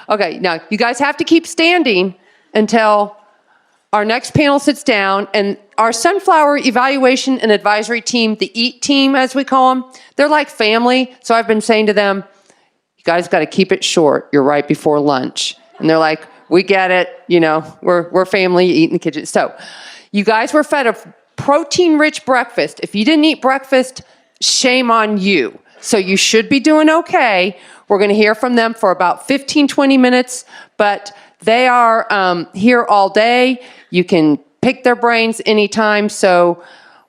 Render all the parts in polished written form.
Okay, now you guys have to keep standing until our next panel sits down, and our Sunflower Evaluation and Advisory Team, the EAT team as we call them, they're like family. So I've been saying to them, you guys got to keep it short. You're right before lunch. And they're like, we get it. You know, we're family, you eat in the kitchen. So you guys were fed a protein-rich breakfast. If you didn't eat breakfast, shame on you. So you should be doing okay. We're going to hear from them for about 15, 20 minutes, but they are here all day. You can pick their brains anytime. So,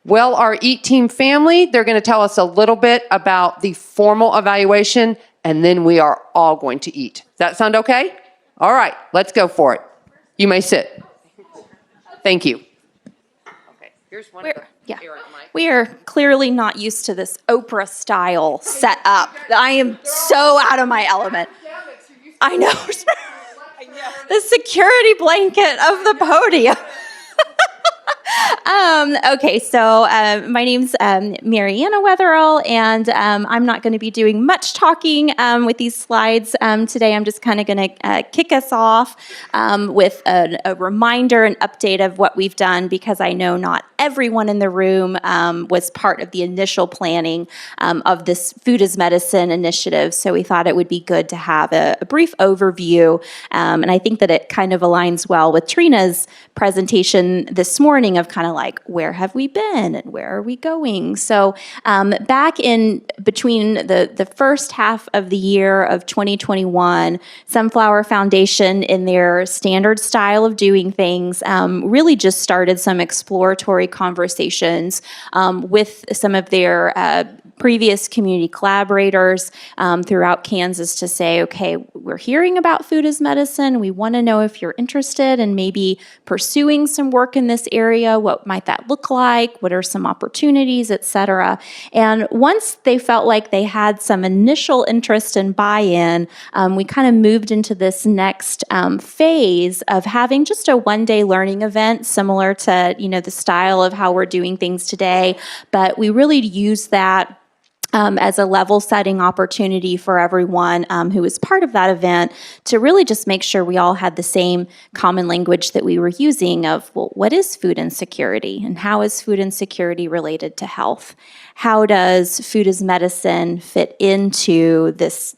well, our EAT team family, they're going to tell us a little bit about the formal evaluation, and then we are all going to eat. Does that sound okay? All right, let's go for it. You may sit. Thank you. Okay, here's one of the We are clearly not used to this Oprah-style setup. I am so out of my element. I know. The security blanket of the podium. Okay, so my name's Marianna Wetherill, and I'm not going to be doing much talking with these slides today. I'm just kind of going to kick us off with a reminder and update of what we've done, because I know not everyone in the room was part of the initial planning of this Food as Medicine initiative, so we thought it would be good to have a brief overview, and I think that it kind of aligns well with Trina's presentation this morning of kind of like, where have we been and where are we going? So back in between the first half of the year of 2021, Sunflower Foundation, in their standard style of doing things, really just started some exploratory conversations with some of their previous community collaborators throughout Kansas to say, okay, we're hearing about Food as Medicine. We want to know if you're interested in maybe pursuing some work in this area. What might that look like? What are some opportunities, et cetera? And once they felt like they had some initial interest and buy-in, we kind of moved into this next phase of having just a one-day learning event, similar to, you know, the style of how we're doing things today. But we really use that as a level-setting opportunity for everyone who was part of that event to really just make sure we all had the same common language that we were using of, well, what is food insecurity and how is food insecurity related to health? How does Food as Medicine fit into this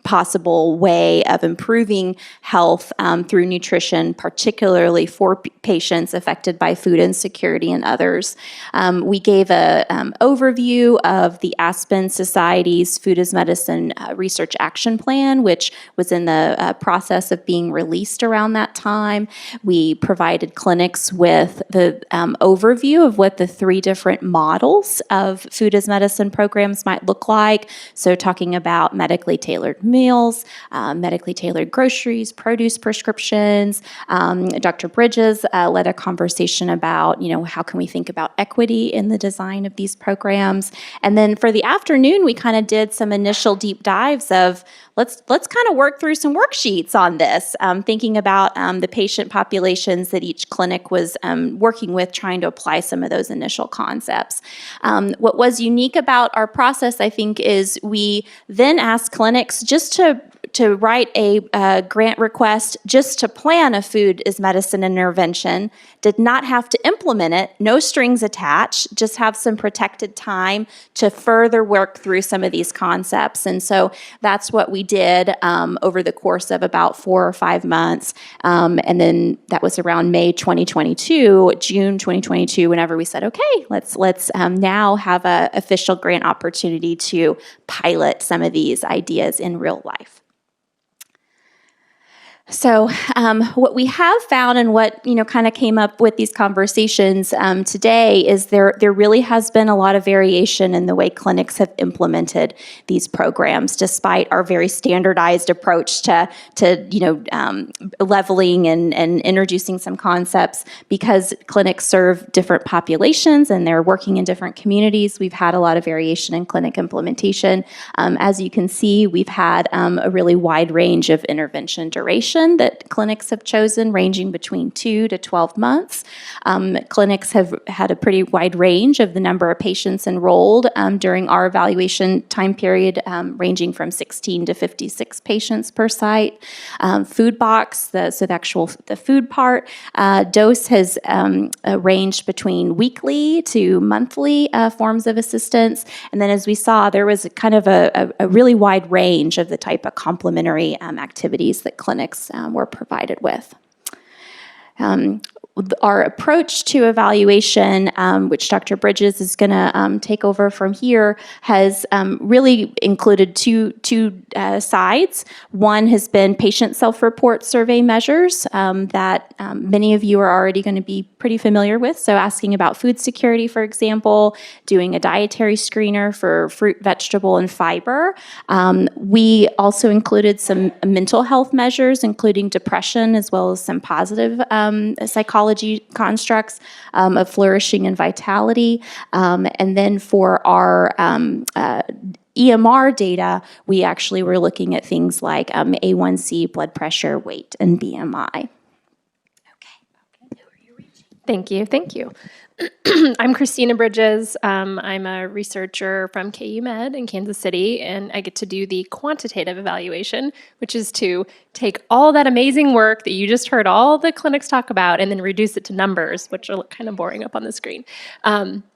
possible way of improving health through nutrition, particularly for patients affected by food insecurity and others. We gave an overview of the Aspen Society's Food as Medicine Research Action Plan, which was in the process of being released around that time. We provided clinics with the overview of what the 3 different models of Food as Medicine programs might look like. So talking about medically tailored meals, medically tailored groceries, produce prescriptions. Dr. Bridges led a conversation about, you know, how can we think about equity in the design of these programs. And then for the afternoon, we kind of did some initial deep dives of let's kind of work through some worksheets on this, thinking about the patient populations that each clinic was working with, trying to apply some of those initial concepts. What was unique about our process, I think, is we then asked clinics just to write a grant request just to plan a Food as Medicine intervention, did not have to implement it, no strings attached, just have some protected time to further work through some of these concepts. And so that's what we did over the course of about 4 or 5 months. And then that was around May 2022, June 2022, whenever we said, okay, let's now have an official grant opportunity to pilot some of these ideas in real life. So what we have found and what, you know, kind of came up with these conversations today is there really has been a lot of variation in the way clinics have implemented these programs, despite our very standardized approach to leveling and introducing some concepts. Because clinics serve different populations and they're working in different communities, we've had a lot of variation in clinic implementation. As you can see, we've had a really wide range of intervention duration. duration that clinics have chosen, ranging between 2 to 12 months. Clinics have had a pretty wide range of the number of patients enrolled during our evaluation time period, ranging from 16 to 56 patients per site. Food box, the food part, dose has ranged between weekly to monthly forms of assistance. And then as we saw, there was kind of a really wide range of the type of complementary activities that clinics were provided with. Our approach to evaluation, which Dr. Bridges is going to take over from here, has really included two sides. One has been patient self-report survey measures that many of you are already going to be pretty familiar with. So asking about food security, for example, doing a dietary screener for fruit, vegetable, and fiber. We also included some mental health measures, including depression, as well as some positive psychology constructs of flourishing and vitality. And then for our EMR data, we actually were looking at things like A1C, blood pressure, weight, and BMI. Thank you. I'm Kristina Bridges. I'm a researcher from KU Med in Kansas City, and I get to do the quantitative evaluation, which is to take all that amazing work that you just heard all the clinics talk about and then reduce it to numbers, which are kind of boring up on the screen.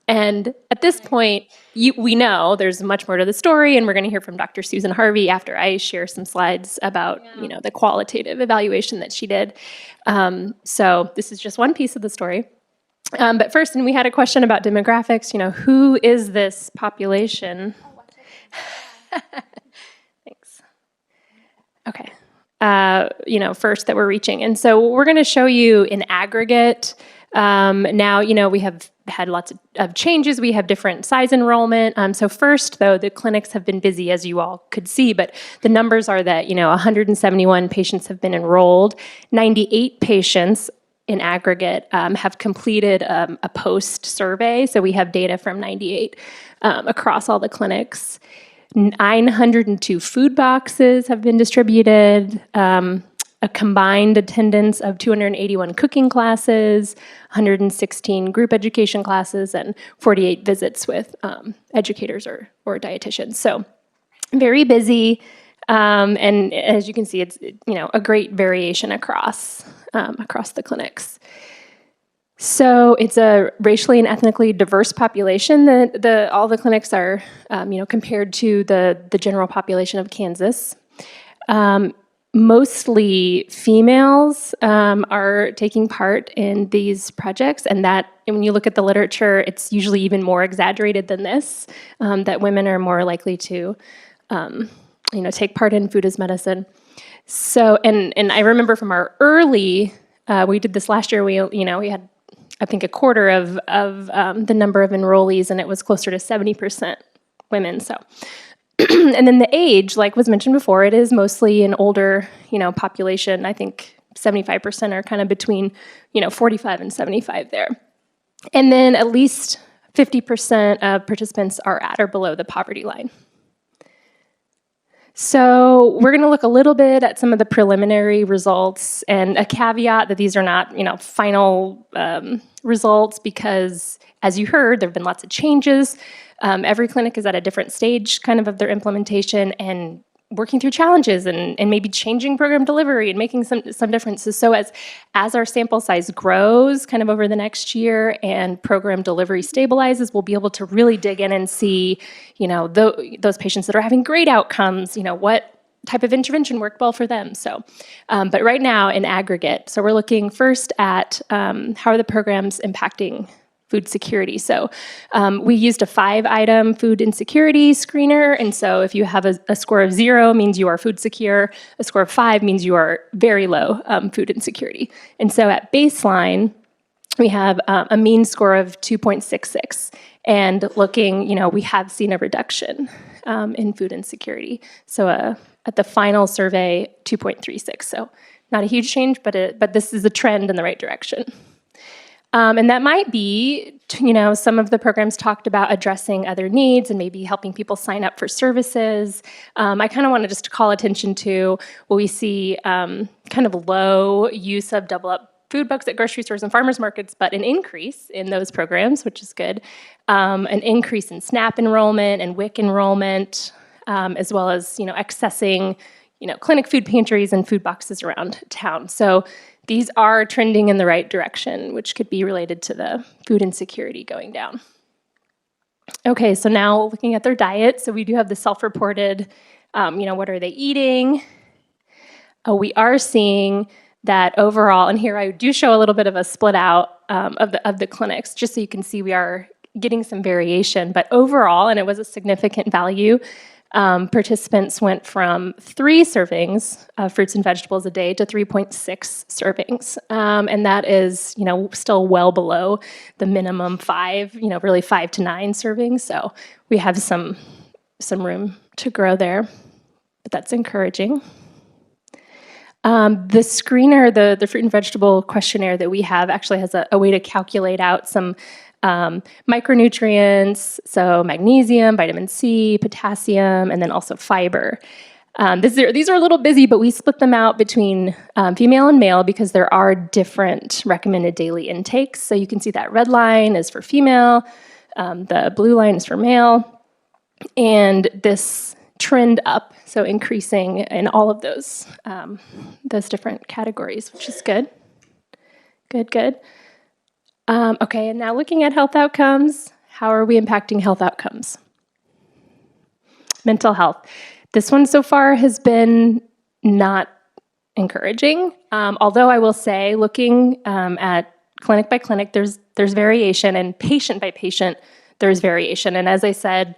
And at this point, we know there's much more to the story, and we're going to hear from Dr. Susan Harvey after I share some slides about the qualitative evaluation that she did. So this is just one piece of the story. But first, and we had a question about demographics, who is this population? Thanks. Okay. First that we're reaching. And so we're going to show you in aggregate. Now, we have had lots of changes. We have different size enrollment. So first, though, the clinics have been busy, as you all could see, but the numbers are that, 171 patients have been enrolled, 98 patients in aggregate have completed a post survey. So we have data from 98 across all the clinics. 902 food boxes have been distributed, a combined attendance of 281 cooking classes, 116 group education classes, and 48 visits with educators or dietitians. So very busy. And as you can see, it's a great variation across the clinics. So it's a racially and ethnically diverse population. All the clinics are, compared to the general population of Kansas. Mostly females are taking part in these projects, and when you look at the literature, it's usually even more exaggerated than this. That women are more likely to take part in food as medicine. So, and I remember from our early, we did this last year. We had, I think, a quarter of the number of enrollees, and it was closer to 70% women. So, and then the age, like was mentioned before, it is mostly an older, population. I think 75% are kind of between, 45 and 75 there, and then at least 50% of participants are at or below the poverty line. So we're going to look a little bit at some of the preliminary results, and a caveat that these are not, final results, because as you heard, there have been lots of changes. Every clinic is at a different stage kind of their implementation and working through challenges and maybe changing program delivery and making some differences. So as our sample size grows kind of over the next year and program delivery stabilizes, we'll be able to really dig in and see, those patients that are having great outcomes, what type of intervention worked well for them. So, but right now in aggregate, so we're looking first at how are the programs impacting food security. So we used a 5-item food insecurity screener. And so if you have a score of 0 means you are food secure, a score of 5 means you are very low food insecurity. And so at baseline, we have a mean score of 2.66. And looking, we have seen a reduction in food insecurity. So at the final survey, 2.36. So not a huge change, but this is a trend in the right direction. And that might be, some of the programs talked about addressing other needs and maybe helping people sign up for services. I kind of wanted just to call attention to what we see kind of low use of double up food bucks at grocery stores and farmers markets, but an increase in those programs, which is good. An increase in SNAP enrollment and WIC enrollment, as well as, accessing, clinic food pantries and food boxes around town. So these are trending in the right direction, which could be related to the food insecurity going down. Okay, so now looking at their diet. So we do have the self-reported, what are they eating? We are seeing that overall, and here I do show a little bit of a split out of the clinics, just so you can see we are getting some variation. But overall, and it was a significant value, participants went from 3 servings of fruits and vegetables a day to 3.6 servings. And that is, still well below the minimum 5, really 5 to 9 servings. So we have some room to grow there, but that's encouraging. The screener, the fruit and vegetable questionnaire that we have actually has a way to calculate out some micronutrients, so magnesium, vitamin C, potassium, and then also fiber. These are a little busy, but we split them out between female and male because there are different recommended daily intakes. So you can see that red line is for female, the blue line is for male, and this trend up, so increasing in all of those different categories, which is good. Good. Okay, and now looking at health outcomes, how are we impacting health outcomes? Mental health. This one so far has been not encouraging, although I will say, looking at clinic by clinic, there's variation, and patient by patient, there's variation. And as I said,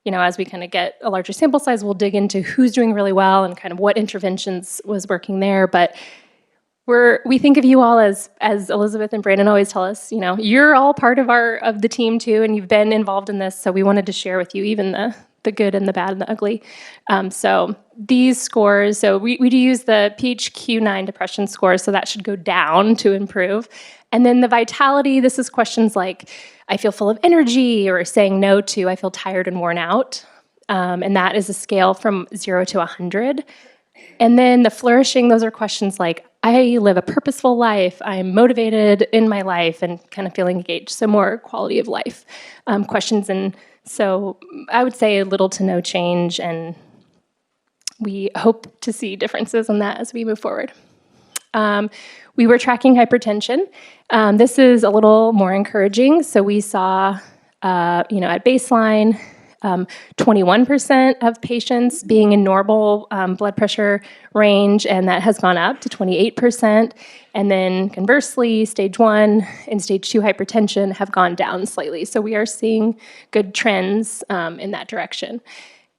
as we kind of get a larger sample size, we'll dig into who's doing really well and kind of what interventions was working there. But we think of you all as Elizabeth and Brandon always tell us, you're all part of the team too, and you've been involved in this. So we wanted to share with you even the good and the bad and the ugly. So these scores, so we do use the PHQ-9 depression score, so that should go down to improve. And then the vitality, this is questions like, I feel full of energy, or saying no to, I feel tired and worn out. And that is a scale from 0 to 100. And then the flourishing, those are questions like, I live a purposeful life, I'm motivated in my life, and kind of feeling engaged, so more quality of life questions. And so I would say little to no change, and we hope to see differences in that as we move forward. We were tracking hypertension. This is a little more encouraging. So we saw, at baseline, 21% of patients being in normal blood pressure range, and that has gone up to 28%. And then conversely, stage 1 and stage 2 hypertension have gone down slightly. So we are seeing good trends in that direction.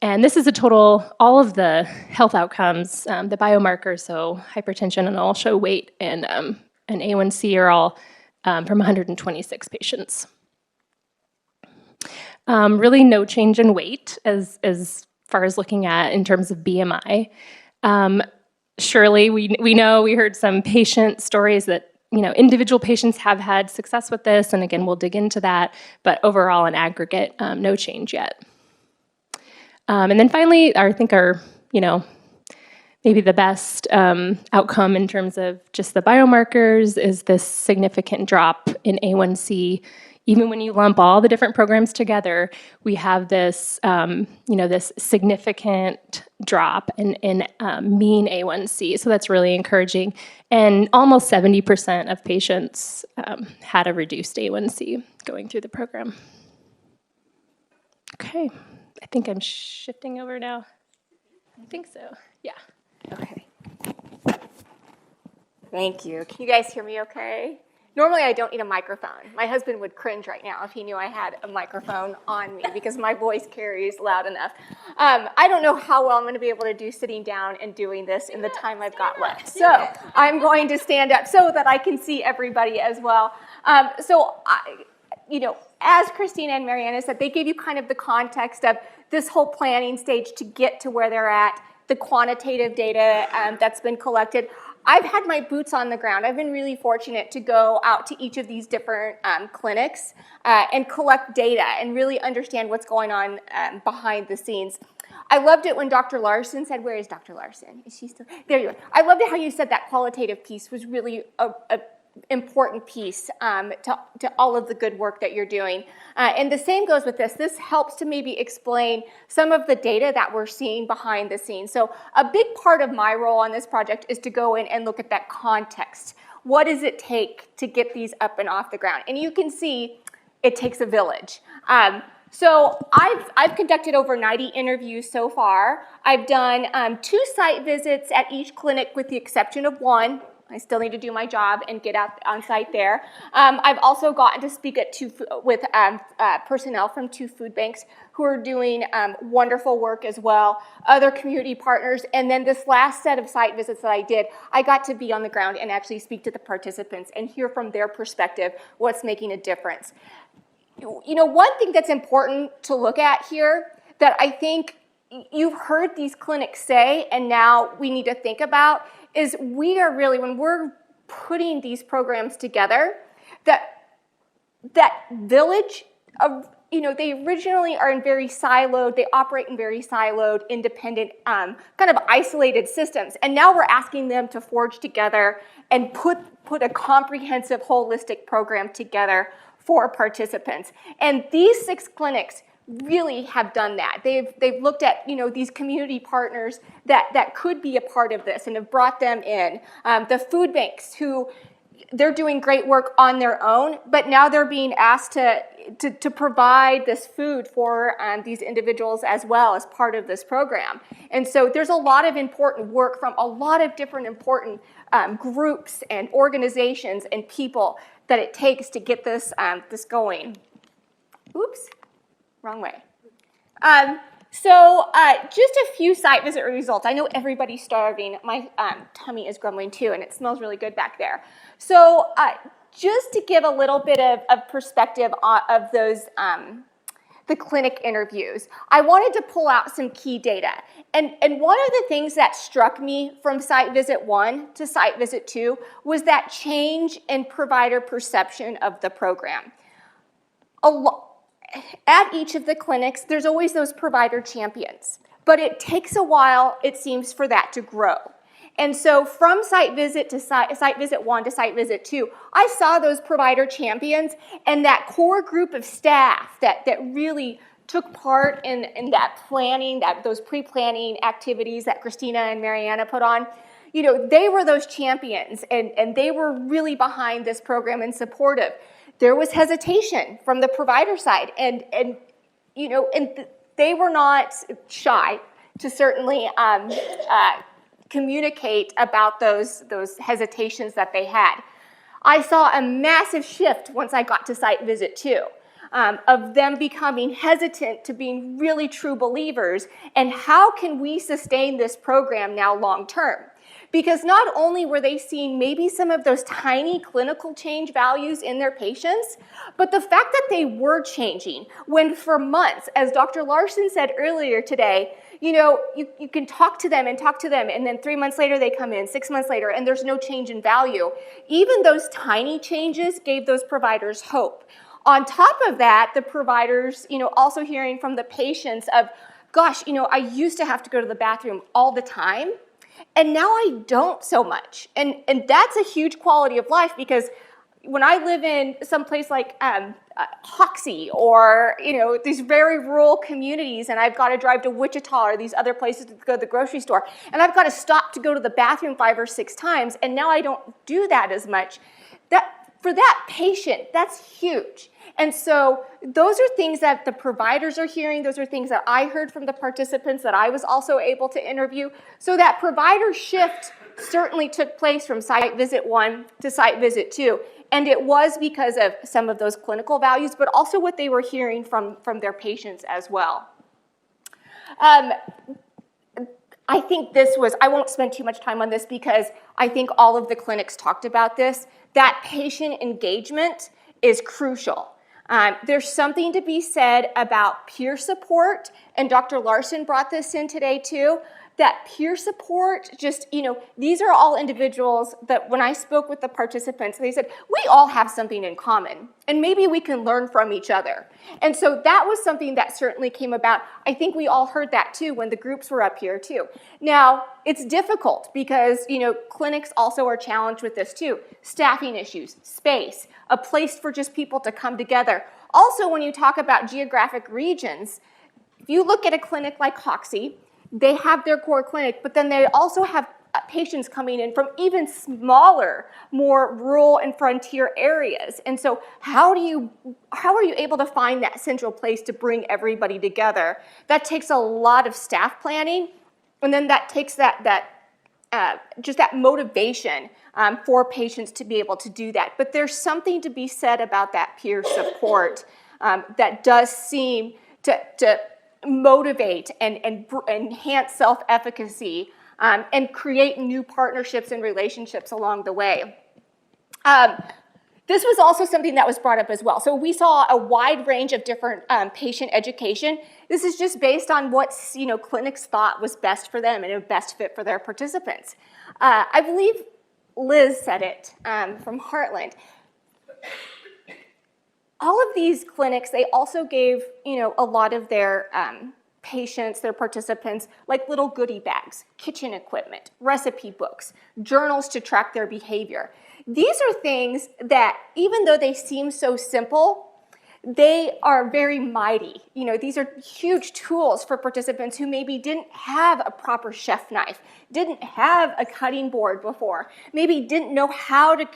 And this is a total, all of the health outcomes, the biomarkers, so hypertension and also weight and A1C are all from 126 patients. Really no change in weight as far as looking at in terms of BMI. Surely we know, we heard some patient stories that individual patients have had success with this, and again, we'll dig into that, but overall in aggregate, no change yet. And then finally, I think our maybe the best outcome in terms of just the biomarkers is this significant drop in A1C. Even when you lump all the different programs together, we have this, this significant drop in mean A1C. So that's really encouraging. And almost 70% of patients had a reduced A1C going through the program. Okay, I think I'm shifting over now. I think so, yeah. Okay. Thank you. Can you guys hear me okay? Normally, I don't need a microphone. My husband would cringe right now if he knew I had a microphone on me because my voice carries loud enough. I don't know how well I'm going to be able to do sitting down and doing this in the time I've got left. So I'm going to stand up so that I can see everybody as well. As Kristina and Marianna said, they gave you kind of the context of this whole planning stage to get to where they're at, the quantitative data that's been collected. I've had my boots on the ground. I've been really fortunate to go out to each of these different clinics and collect data and really understand what's going on behind the scenes. I loved it when Dr. Larson said, where is Dr. Larson? Is she still? There you are. I loved it how you said that qualitative piece was really a important piece to all of the good work that you're doing. And the same goes with this. This helps to maybe explain some of the data that we're seeing behind the scenes. So a big part of my role on this project is to go in and look at that context. What does it take to get these up and off the ground? And you can see it takes a village. So I've conducted over 90 interviews so far. I've done 2 site visits at each clinic with the exception of one. I still need to do my job and get out on site there. I've also gotten to speak at with personnel from 2 food banks who are doing wonderful work as well, other community partners. And then this last set of site visits that I did, I got to be on the ground and actually speak to the participants and hear from their perspective what's making a difference. You know, one thing that's important to look at here that I think you've heard these clinics say and now we need to think about is we are really, when we're putting these programs together, that village of, you know, they originally are in very siloed, they operate in very siloed, independent, kind of isolated systems. And now we're asking them to forge together and put a comprehensive, holistic program together for participants. And these 6 clinics really have done that. They've looked at, you know, these community partners that could be a part of this and have brought them in. The food banks who they're doing great work on their own, but now they're being asked to provide this food for these individuals as well as part of this program. And so there's a lot of important work from a lot of different important groups and organizations and people that it takes to get this going. Oops. Wrong way. So just a few site visit results. I know everybody's starving. My tummy is grumbling too, and it smells really good back there. So just to give a little bit of perspective of those, the clinic interviews, I wanted to pull out some key data. And one of the things that struck me from site visit 1 to site visit 2 was that change in provider perception of the program. At each of the clinics, there's always those provider champions, but it takes a while, it seems, for that to grow. And so from site visit to site visit 1 to site visit 2, I saw those provider champions and that core group of staff that really took part in that planning, those pre-planning activities that Kristina and Marianna put on. You know, they were those champions and they were really behind this program and supportive. There was hesitation from the provider side, and you know, and they were not shy to certainly communicate about those hesitations that they had. I saw a massive shift once I got to site visit 2, of them becoming hesitant to being really true believers, and how can we sustain this program now long term? Because not only were they seeing maybe some of those tiny clinical change values in their patients, but the fact that they were changing when for months, as Dr. Larson said earlier today, you know, you can talk to them, and then 3 months later they come in, 6 months later, and there's no change in value. Even those tiny changes gave those providers hope. On top of that, the providers, you know, also hearing from the patients of, gosh, you know, I used to have to go to the bathroom all the time, and now I don't so much. And that's a huge quality of life, because when I live in some place like Hoxie or, you know, these very rural communities, and I've got to drive to Wichita or these other places to go to the grocery store, and I've got to stop to go to the bathroom 5 or 6 times, and now I don't do that as much. For that patient, that's huge. And so those are things that the providers are hearing. Those are things that I heard from the participants that I was also able to interview. So that provider shift certainly took place from site visit 1 to site visit 2. And it was because of some of those clinical values, but also what they were hearing from their patients as well. I think this was, I won't spend too much time on this because I think all of the clinics talked about this, that patient engagement is crucial. There's something to be said about peer support, and Dr. Larson brought this in today too. that peer support, just, these are all individuals that when I spoke with the participants, they said, we all have something in common, and maybe we can learn from each other. And so that was something that certainly came about. I think we all heard that too when the groups were up here too. Now, it's difficult because, clinics also are challenged with this too. Staffing issues, space, a place for just people to come together. Also, when you talk about geographic regions, if you look at a clinic like Hoxie, they have their core clinic, but then they also have patients coming in from even smaller, more rural and frontier areas. And so how are you able to find that central place to bring everybody together? That takes a lot of staff planning, and then that takes just that motivation for patients to be able to do that. But there's something to be said about that peer support that does seem to motivate and enhance self-efficacy and create new partnerships and relationships along the way. This was also something that was brought up as well. So we saw a wide range of different patient education. This is just based on what clinics thought was best for them and a best fit for their participants. I believe Liz said it from Heartland. All of these clinics, they also gave a lot of their patients, their participants, like little goodie bags, kitchen equipment, recipe books, journals to track their behavior. These are things that, even though they seem so simple, they are very mighty. These are huge tools for participants who maybe didn't have a proper chef knife, didn't have a cutting board before, maybe didn't know how to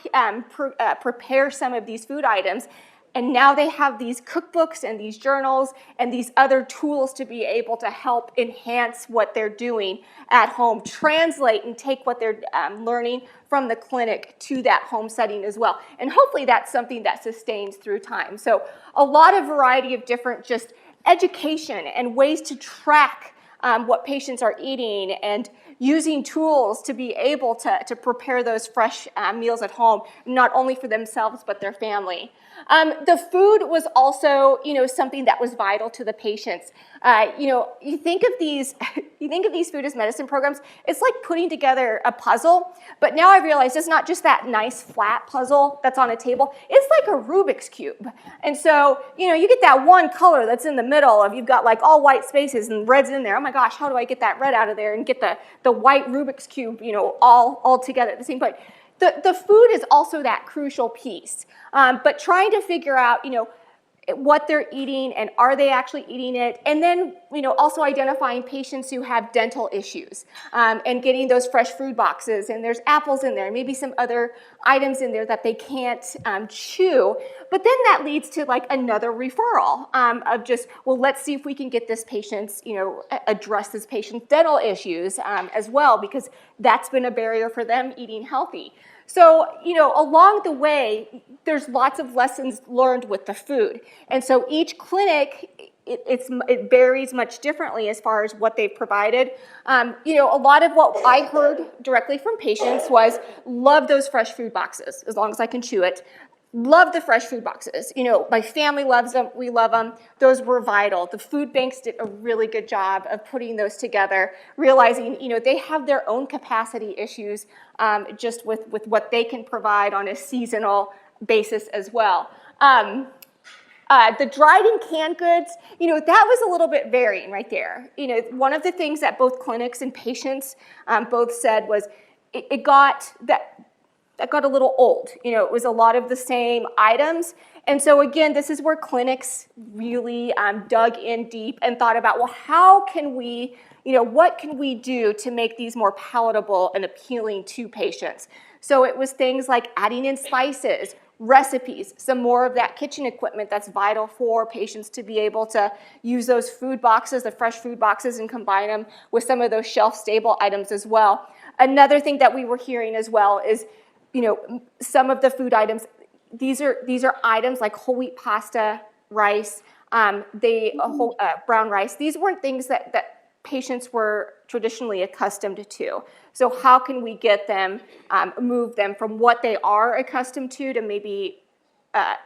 prepare some of these food items. And now they have these cookbooks and these journals and these other tools to be able to help enhance what they're doing at home, translate and take what they're learning from the clinic to that home setting as well. And hopefully that's something that sustains through time. So a lot of variety of different just education and ways to track what patients are eating and using tools to be able to prepare those fresh meals at home, not only for themselves but their family. The food was also, something that was vital to the patients. You think of these food as medicine programs, it's like putting together a puzzle, but now I realize it's not just that nice flat puzzle that's on a table, it's like a Rubik's Cube. And so, you get that one color that's in the middle of, you've got like all white spaces and red's in there. Oh my gosh, how do I get that red out of there and get the white Rubik's Cube, all together at the same point? The food is also that crucial piece, but trying to figure out, what they're eating and are they actually eating it, and then, also identifying patients who have dental issues and getting those fresh food boxes, and there's apples in there, maybe some other items in there that they can't chew, but then that leads to like another referral of just, well, let's see if we can get this patient's, address this patient's dental issues as well, because that's been a barrier for them eating healthy. So, along the way, there's lots of lessons learned with the food. And so each clinic, it varies much differently as far as what they've provided. A lot of what I heard directly from patients was, love those fresh food boxes, as long as I can chew it. Love the fresh food boxes. My family loves them. We love them. Those were vital. The food banks did a really good job of putting those together, realizing, they have their own capacity issues just with what they can provide on a seasonal basis as well. The dried and canned goods, that was a little bit varying right there. One of the things that both clinics and patients both said was it got that got a little old. It was a lot of the same items. And so again, this is where clinics really dug in deep and thought about, well, how can we, what can we do to make these more palatable and appealing to patients? So it was things like adding in spices, recipes, some more of that kitchen equipment that's vital for patients to be able to use those food boxes, the fresh food boxes, and combine them with some of those shelf-stable items as well. Another thing that we were hearing as well is, some of the food items, these are items like whole wheat pasta, rice, brown rice. These weren't things that patients were traditionally accustomed to. So how can we get them, move them from what they are accustomed to maybe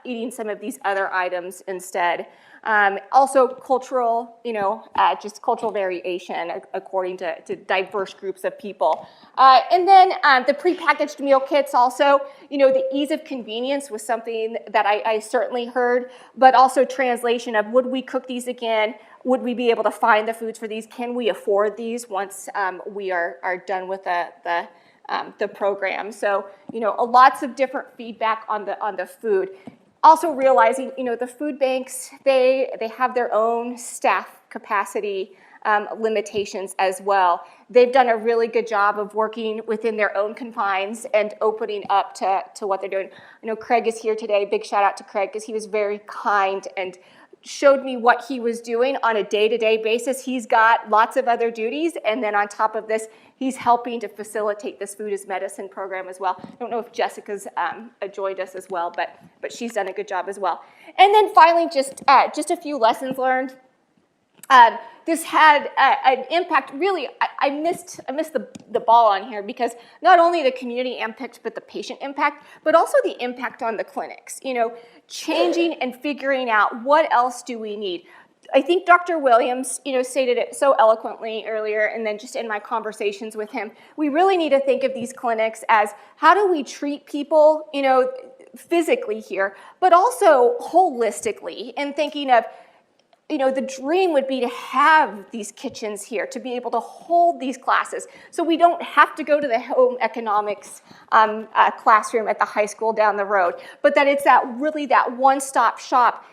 eating some of these other items instead. Also cultural, just cultural variation according to diverse groups of people. And then the prepackaged meal kits also, the ease of convenience was something that I certainly heard, but also translation of would we cook these again? Would we be able to find the foods for these? Can we afford these once we are done with the program? So, lots of different feedback on the food. Also realizing, the food banks, they have their own staff capacity limitations as well. They've done a really good job of working within their own confines and opening up to what they're doing. Craig is here today. Big shout out to Craig because he was very kind and showed me what he was doing on a day-to-day basis. He's got lots of other duties, and then on top of this, he's helping to facilitate this Food is Medicine program as well. I don't know if Jessica's joined us as well, but she's done a good job as well. And then finally, just a few lessons learned. This had an impact. Really, I missed the ball on here because not only the community impact, but the patient impact, but also the impact on the clinics. Changing and figuring out what else do we need. I think Dr. Williams, stated it so eloquently earlier, and then just in my conversations with him, we really need to think of these clinics as how do we treat people, physically here, but also holistically, and thinking of, the dream would be to have these kitchens here, to be able to hold these classes, so we don't have to go to the home economics classroom at the high school down the road, but that it's that one-stop shop,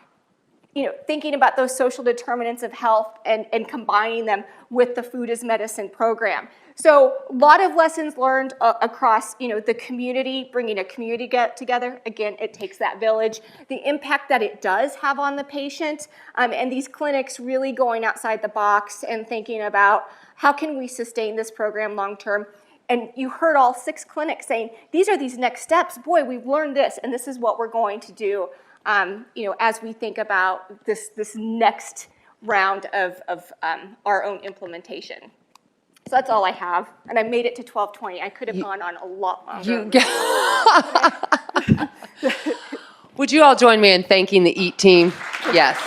thinking about those social determinants of health and combining them with the Food is Medicine program. So a lot of lessons learned across, the community, bringing a community get together. Again, it takes that village. The impact that it does have on the patient, and these clinics really going outside the box and thinking about how can we sustain this program long term. And you heard all 6 clinics saying, these are these next steps. Boy, we've learned this, and this is what we're going to do, as we think about this next round of our own implementation. So that's all I have, and I made it to 12:20. I could have gone on a lot longer. Would you all join me in thanking the EAT team? Yes.